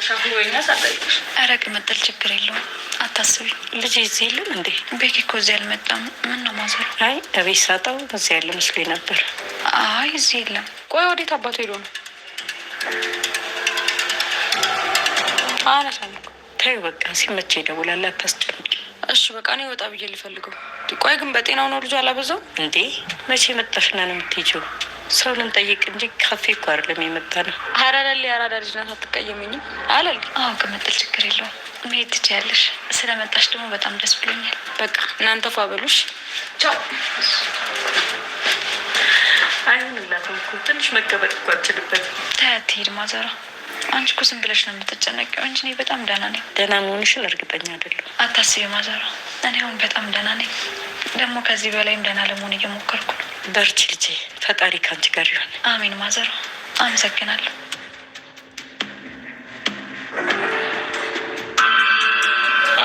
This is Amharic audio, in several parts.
ሻፉ ወይና ሳጠይቅሽ አረቅ መጥል ችግር የለውም አታስቢ። ልጅ እዚህ የለም እንዴ? ቤኪ እኮ እዚህ አልመጣም። ምን ነው ማዘር? አይ እቤት ሳጣው እዚህ ያለ መስሎኝ ነበር። አይ እዚህ የለም። ቆይ ወዴት አባቱ ሄዶ ነው? አነሳም እኮ ተይው በቃ ሲመቼ ይደውላል። አታስጨንቂ እሺ በቃ እኔ ወጣ ብዬ ልፈልገው። ቆይ ግን በጤናው ነው ልጁ? አላበዛው እንዴ? መቼ መጣሽና ነው የምትሄጂው? ሰው ልንጠይቅ እንጂ ካፌ እኮ አይደለም የመጣ ነው። አራዳሊ አራዳ ልጅ ናት። አትቀየመኝም አላል? አዎ ከመጥል ችግር የለውም መሄድ ትችያለሽ። ስለመጣሽ ደግሞ በጣም ደስ ብሎኛል። በቃ እናንተ ፏበሉሽ። ቻው። አይሆንላትም እኮ ትንሽ መቀበጥ እኮ አልችልበት። ታያት ሄድ ማዘሯ። አንቺ እኮ ዝም ብለሽ ነው የምትጨነቂው እንጂ እኔ በጣም ደህና ነኝ። ደህና መሆንሽን እርግጠኛ አይደለሁ። አታስቢ ማዘሯ፣ እኔ አሁን በጣም ደህና ነኝ። ደግሞ ከዚህ በላይም ደህና ለመሆን እየሞከርኩ ነው። በርቺ ልጄ፣ ፈጣሪ ካንቺ ጋር ይሁን። አሜን ማዘሯ፣ አመሰግናለሁ።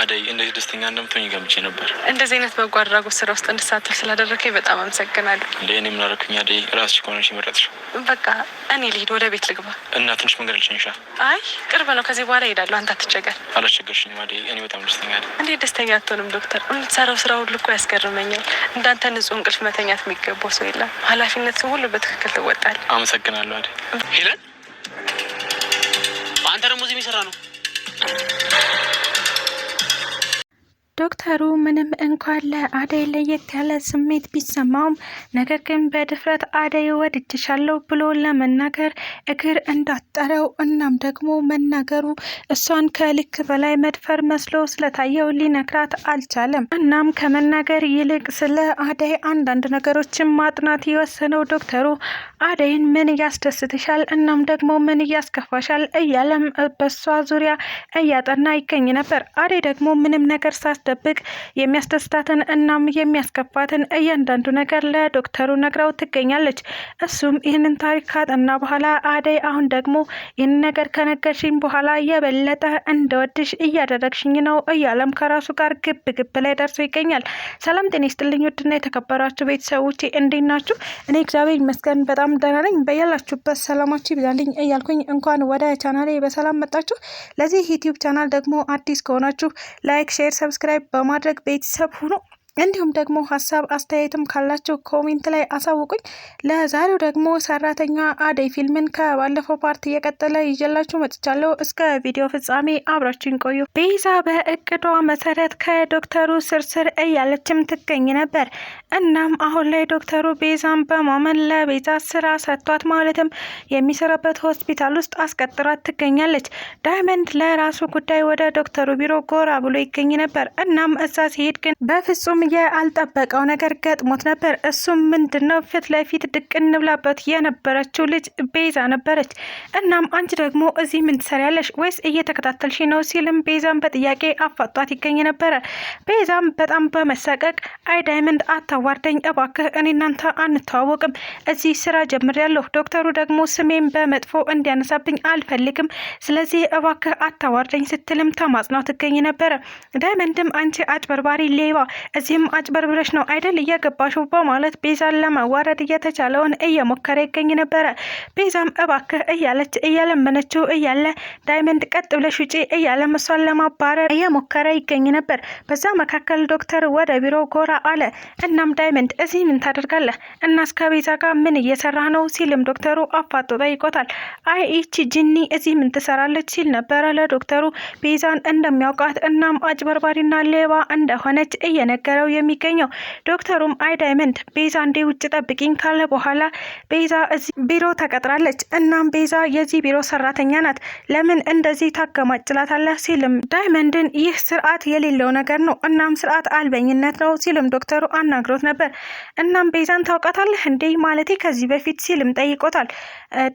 አደይ እንደዚህ ደስተኛ እንደምትሆኝ ገምቼ ነበር። እንደዚህ አይነት በጎ አድራጎት ስራ ውስጥ እንድሳተፍ ስላደረከኝ በጣም አመሰግናለሁ። እንደ እኔ ምን አደረኩኝ? አደይ ራስሽ ከሆነሽ የመረጥሽው። በቃ እኔ ልሂድ፣ ወደ ቤት ልግባ። እና ትንሽ መንገድ ልሽኝሻ? አይ ቅርብ ነው፣ ከዚህ በኋላ እሄዳለሁ። አንተ አትቸገር። አላስቸገርሽኝም አደይ፣ እኔ በጣም ደስተኛ ነኝ። እንዴት ደስተኛ አትሆንም ዶክተር? የምትሰራው ስራ ሁሉ እኮ ያስገርመኛል። እንዳንተ ንጹህ እንቅልፍ መተኛት የሚገባው ሰው የለም። ኃላፊነት ሁሉ በትክክል ትወጣለህ። አመሰግናለሁ አደይ። ሄለን፣ አንተ ደግሞ እዚህ የሚሰራ ነው? ዶክተሩ ምንም እንኳን ለአደይ ለየት ያለ ስሜት ቢሰማውም ነገር ግን በድፍረት አደይ ወድጅሻለሁ ብሎ ለመናገር እግር እንዳጠረው እናም ደግሞ መናገሩ እሷን ከልክ በላይ መድፈር መስሎ ስለታየው ሊነግራት አልቻለም። እናም ከመናገር ይልቅ ስለ አደይ አንዳንድ ነገሮችን ማጥናት የወሰነው ዶክተሩ አደይን ምን እያስደስትሻል እናም ደግሞ ምን እያስከፋሻል እያለም በሷ ዙሪያ እያጠና ይገኝ ነበር። አደይ ደግሞ ምንም ነገር ደብቅ የሚያስደስታትን እናም የሚያስከፋትን እያንዳንዱ ነገር ለዶክተሩ ነግራው ትገኛለች። እሱም ይህንን ታሪክ ካጠና በኋላ አደይ አሁን ደግሞ ይህን ነገር ከነገርሽኝ በኋላ የበለጠ እንደወድሽ እያደረግሽኝ ነው እያለም ከራሱ ጋር ግብ ግብ ላይ ደርሶ ይገኛል። ሰላም ጤና ይስጥልኝ ውድና የተከበራችሁ ቤተሰቦቼ እንዴት ናችሁ? እኔ እግዚአብሔር ይመስገን በጣም ደህና ነኝ። በያላችሁበት ሰላማችሁ ይብዛልኝ እያልኩኝ እንኳን ወደ ቻናሌ በሰላም መጣችሁ። ለዚህ ዩቲዩብ ቻናል ደግሞ አዲስ ከሆናችሁ ላይክ፣ ሼር፣ ሰብስክራይብ በማድረግ ቤተሰብ ሁኑ። እንዲሁም ደግሞ ሀሳብ አስተያየትም ካላችሁ ኮሜንት ላይ አሳውቁኝ። ለዛሬው ደግሞ ሰራተኛ አደይ ፊልምን ከባለፈው ፓርት እየቀጠለ ይዤላችሁ መጥቻለሁ። እስከ ቪዲዮ ፍጻሜ አብራችሁን ቆዩ። ቤዛ በእቅዷ መሰረት ከዶክተሩ ስርስር እያለችም ትገኝ ነበር። እናም አሁን ላይ ዶክተሩ ቤዛን በማመን ለቤዛ ስራ ሰጥቷት ማለትም የሚሰራበት ሆስፒታል ውስጥ አስቀጥሯት ትገኛለች። ዳይመንድ ለራሱ ጉዳይ ወደ ዶክተሩ ቢሮ ጎራ ብሎ ይገኝ ነበር። እናም እዛ ሲሄድ ግን በፍጹም ያልጠበቀው ነገር ገጥሞት ነበር። እሱም ምንድነው ፊት ለፊት ድቅን ብላበት የነበረችው ልጅ ቤዛ ነበረች። እናም አንቺ ደግሞ እዚህ ምን ትሰሪያለሽ ወይስ እየተከታተልሽ ነው ሲልም ቤዛም በጥያቄ አፋጧት ይገኝ ነበረ። ቤዛም በጣም በመሰቀቅ አይ ዳይመንድ አታዋርደኝ እባክህ፣ እኔ እናንተ አንተዋወቅም፣ እዚህ ስራ ጀምሬያለሁ። ዶክተሩ ደግሞ ስሜን በመጥፎ እንዲያነሳብኝ አልፈልግም፣ ስለዚህ እባክህ አታዋርደኝ ስትልም ተማጽናው ትገኝ ነበረ። ዳይመንድም አንቺ አጭበርባሪ ሌባ፣ እዚህ አጭበርብረሽ ነው አይደል እየገባሽው በማለት ቤዛን ለማዋረድ እየተቻለውን እየሞከረ ይገኝ ነበረ። ቤዛም እባክህ እያለች እየለመነችው እያለ ዳይመንድ ቀጥ ብለሽ ውጪ እያለ እሷን ለማባረር እየሞከረ ይገኝ ነበር። በዛ መካከል ዶክተር ወደ ቢሮ ጎራ አለ። እናም ዳይመንድ እዚህ ምን ታደርጋለህ እና እስከ ቤዛ ጋር ምን እየሰራ ነው ሲልም ዶክተሩ አፋጦ ጠይቆታል። አይ ይቺ ጂኒ እዚህ ምን ትሰራለች ሲል ነበረ ለዶክተሩ ቤዛን እንደሚያውቃት እናም አጭበርባሪና ሌባ እንደሆነች እየነገረው የሚገኘው። ዶክተሩም አይ ዳይመንድ ቤዛ እንዴ ውጭ ጠብቂኝ ካለ በኋላ ቤዛ እዚህ ቢሮ ተቀጥራለች። እናም ቤዛ የዚህ ቢሮ ሰራተኛ ናት፣ ለምን እንደዚህ ታገማጭላታለህ ሲልም ዳይመንድን ይህ ስርዓት የሌለው ነገር ነው፣ እናም ስርዓት አልበኝነት ነው ሲልም ዶክተሩ አናግሮት ነበር። እናም ቤዛን ታውቃታለህ እንዴ ማለቴ ከዚህ በፊት ሲልም ጠይቆታል።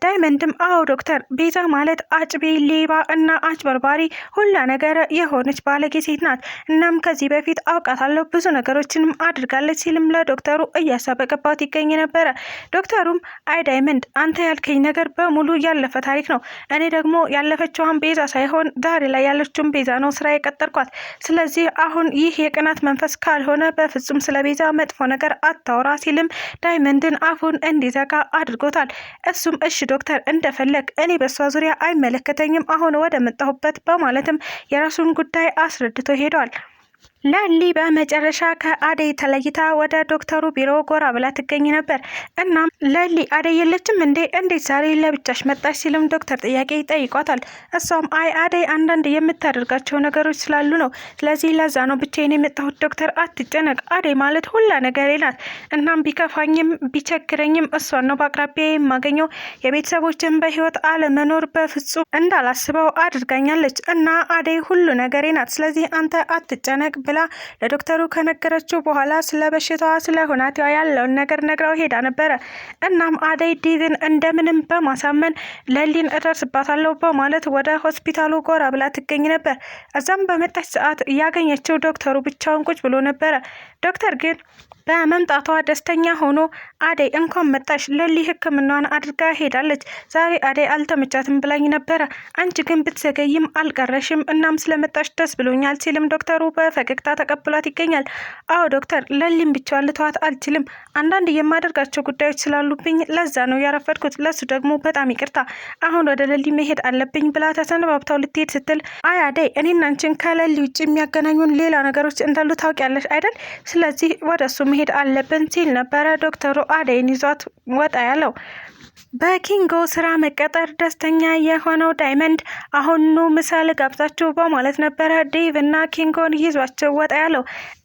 ዳይመንድም አዎ ዶክተር፣ ቤዛ ማለት አጭቤ ሌባ እና አጭበርባሪ ሁላ ነገር የሆነች ባለጌ ሴት ናት። እናም ከዚህ በፊት አውቃታለሁ፣ ብዙ ነገሮችንም አድርጋለች ሲልም ለዶክተሩ እያሳበቀባት ይገኝ ነበረ። ዶክተሩም አይ ዳይመንድ አንተ ያልከኝ ነገር በሙሉ ያለፈ ታሪክ ነው። እኔ ደግሞ ያለፈችውን ቤዛ ሳይሆን ዛሬ ላይ ያለችውን ቤዛ ነው ስራ የቀጠርኳት። ስለዚህ አሁን ይህ የቅናት መንፈስ ካልሆነ በፍጹም ስለ ቤዛ መጥፎ ነገር አታውራ ሲልም ዳይመንድን አፉን እንዲዘጋ አድርጎታል። እሱም እሺ ዶክተር እንደፈለግ፣ እኔ በሷ ዙሪያ አይመለከተኝም አሁን ወደ መጣሁበት በማለትም የራሱን ጉዳይ አስረድቶ ሄዷል። ለሊ በመጨረሻ ከአደይ ተለይታ ወደ ዶክተሩ ቢሮ ጎራ ብላ ትገኝ ነበር። እናም ለሊ አደይ የለችም እንዴ? እንዴት ዛሬ ለብቻሽ መጣሽ? ሲልም ዶክተር ጥያቄ ይጠይቋታል። እሷም አይ አደይ አንዳንድ የምታደርጋቸው ነገሮች ስላሉ ነው፣ ስለዚህ ለዛ ነው ብቻዬን የመጣሁት። ዶክተር አትጨነቅ፣ አደይ ማለት ሁላ ነገሬ ናት። እናም ቢከፋኝም ቢቸግረኝም እሷን ነው በአቅራቢያ የማገኘው። የቤተሰቦችን በህይወት አለመኖር በፍጹም እንዳላስበው አድርጋኛለች እና አደይ ሁሉ ነገሬ ናት። ስለዚህ አንተ አትጨነቅ ብላ ለዶክተሩ ከነገረችው በኋላ ስለ በሽታዋ ስለ ሁኔታዋ ያለውን ነገር ነግራው ሄዳ ነበረ። እናም አደይ ዲቭን እንደምንም በማሳመን ለሊን እደርስባታለሁ በማለት ወደ ሆስፒታሉ ጎራ ብላ ትገኝ ነበር። እዛም በመጣች ሰዓት ያገኘችው ዶክተሩ ብቻውን ቁጭ ብሎ ነበረ። ዶክተር ግን በመምጣቷ ደስተኛ ሆኖ አደይ እንኳን መጣሽ፣ ለሊ ሕክምናዋን አድርጋ ሄዳለች። ዛሬ አደይ አልተመቻትም ብላኝ ነበረ፣ አንቺ ግን ብትዘገይም አልቀረሽም፣ እናም ስለመጣሽ ደስ ብሎኛል ሲልም ዶክተሩ በፈገግታ ተቀብሏት ይገኛል። አዎ ዶክተር፣ ለሊም ብቻዋን ልተዋት አልችልም፣ አንዳንድ የማደርጋቸው ጉዳዮች ስላሉብኝ ለዛ ነው ያረፈድኩት፣ ለሱ ደግሞ በጣም ይቅርታ፣ አሁን ወደ ለሊ መሄድ አለብኝ ብላ ተሰነባብታው ልትሄድ ስትል አይ አደይ፣ እኔና አንቺን ከለሊ ውጭ የሚያገናኙን ሌላ ነገሮች እንዳሉ ታውቂያለሽ አይደል? ስለዚህ ወደ እሱ መሄድ አለብን ሲል ነበረ ዶክተሩ አደይን ይዟት ወጣ ያለው። በኪንጎ ስራ መቀጠር ደስተኛ የሆነው ዳይመንድ አሁኑ ምሳሌ ጋብዛችሁ በማለት ነበረ ዴቭ እና ኪንጎን ይዟቸው ወጣ ያለው።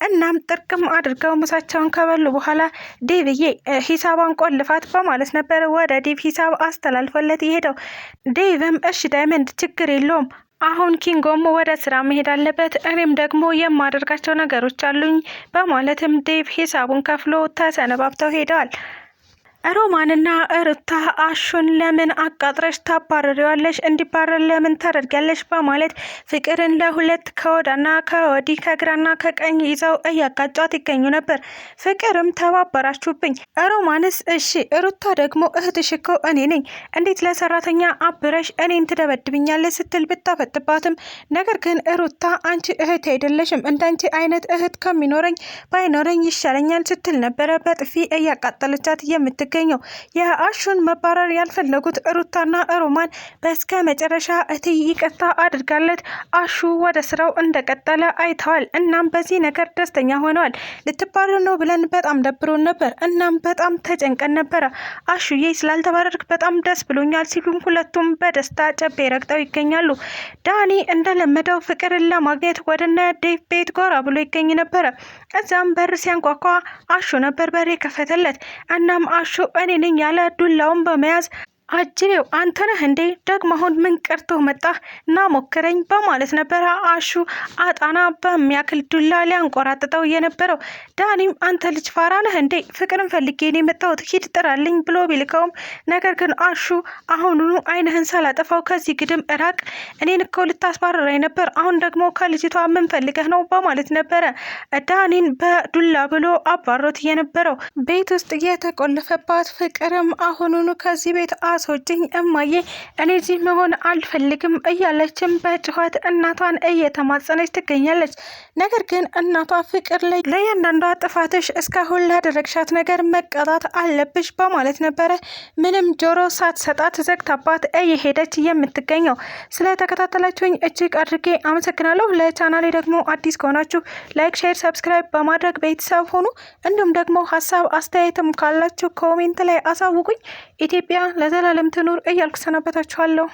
እናም ጥርቅም አድርገው ምሳቸውን ከበሉ በኋላ ዴቭዬ ሂሳቧን ቆልፋት በማለት ነበረ ወደ ዴቭ ሂሳብ አስተላልፎለት የሄደው። ዴቭም እሺ ዳይመንድ ችግር የለውም፣ አሁን ኪንጎም ወደ ስራ መሄድ አለበት፣ እኔም ደግሞ የማደርጋቸው ነገሮች አሉኝ በማለትም ዴቭ ሂሳቡን ከፍሎ ተሰነባብተው ሄደዋል። ሮማንና ሩታ አሹን ለምን አቃጥረሽ ታባረሪዋለሽ? እንዲባረር ለምን ታደርጊያለሽ? በማለት ፍቅርን ለሁለት ከወዳና ከወዲህ ከግራና ከቀኝ ይዘው እያጋጯት ይገኙ ነበር። ፍቅርም ተባበራችሁብኝ፣ ሮማንስ እሺ፣ ሩታ ደግሞ እህትሽ እኮ እኔ ነኝ፣ እንዴት ለሰራተኛ አብረሽ እኔን ትደበድብኛለሽ? ስትል ብታፈጥባትም ነገር ግን ሩታ አንቺ እህት አይደለሽም፣ እንዳንቺ አይነት እህት ከሚኖረኝ ባይኖረኝ ይሻለኛል ስትል ነበረ በጥፊ እያቃጠለቻት የምትገኘው። የአሹን መባረር ያልፈለጉት ሩታና ሮማን በስከ መጨረሻ እትይ ይቅርታ አድርጋለት አሹ ወደ ስራው እንደቀጠለ አይተዋል። እናም በዚህ ነገር ደስተኛ ሆነዋል። ልትባረር ነው ብለን በጣም ደብሮን ነበር፣ እናም በጣም ተጨንቀን ነበረ። አሹዬ ስላልተባረርክ በጣም ደስ ብሎኛል ሲሉም ሁለቱም በደስታ ጨቤ ረግጠው ይገኛሉ። ዳኒ እንደለመደው ፍቅርን ለማግኘት ወደነ ዴቭ ቤት ጎራ ብሎ ይገኝ ነበረ። እዛም በር ሲያንኳኳ አሹ ነበር በር የከፈተለት። እናም አሹ እኔ ነኝ ያለ ዱላውን በመያዝ አጅሬው አንተ ነህ እንዴ? ደግሞ አሁን ምን ቀርቶ መጣህ? ና ሞክረኝ በማለት ነበረ አሹ አጣና በሚያክል ዱላ ሊያንቆራጥጠው የነበረው። ዳኒም አንተ ልጅ ፋራ ነህ እንዴ? ፍቅርን ፈልጌ ነው የመጣሁት፣ ሂድ ጥራልኝ ብሎ ቢልከውም ነገር ግን አሹ አሁኑኑ አይንህን ሳላጠፋው ከዚህ ግድም እራቅ፣ እኔን እኮ ልታስባረረኝ ነበር፣ አሁን ደግሞ ከልጅቷ ምን ፈልገህ ነው በማለት ነበረ ዳኒን በዱላ ብሎ አባሮት የነበረው። ቤት ውስጥ የተቆለፈባት ፍቅርም አሁኑኑ ከዚህ ቤት አስወጪኝ እማዬ፣ እኔ እዚህ መሆን አልፈልግም እያለችም በጭኋት እናቷን እየተማጸነች ትገኛለች። ነገር ግን እናቷ ፍቅር ላይ ለእያንዳንዷ ጥፋትሽ እስካሁን ላደረግሻት ነገር መቀጣት አለብሽ በማለት ነበረ ምንም ጆሮ ሳትሰጣት ዘግታባት እየሄደች የምትገኘው። ስለተከታተላችሁኝ እጅግ አድርጌ አመሰግናለሁ። ለቻናሌ ደግሞ አዲስ ከሆናችሁ ላይክ፣ ሼር፣ ሰብስክራይብ በማድረግ ቤተሰብ ሆኑ። እንዲሁም ደግሞ ሀሳብ አስተያየትም ካላችሁ ኮሜንት ላይ አሳውቁኝ። ኢትዮጵያ ለዘላለም ትኑር እያልኩ ሰናበታችኋለሁ።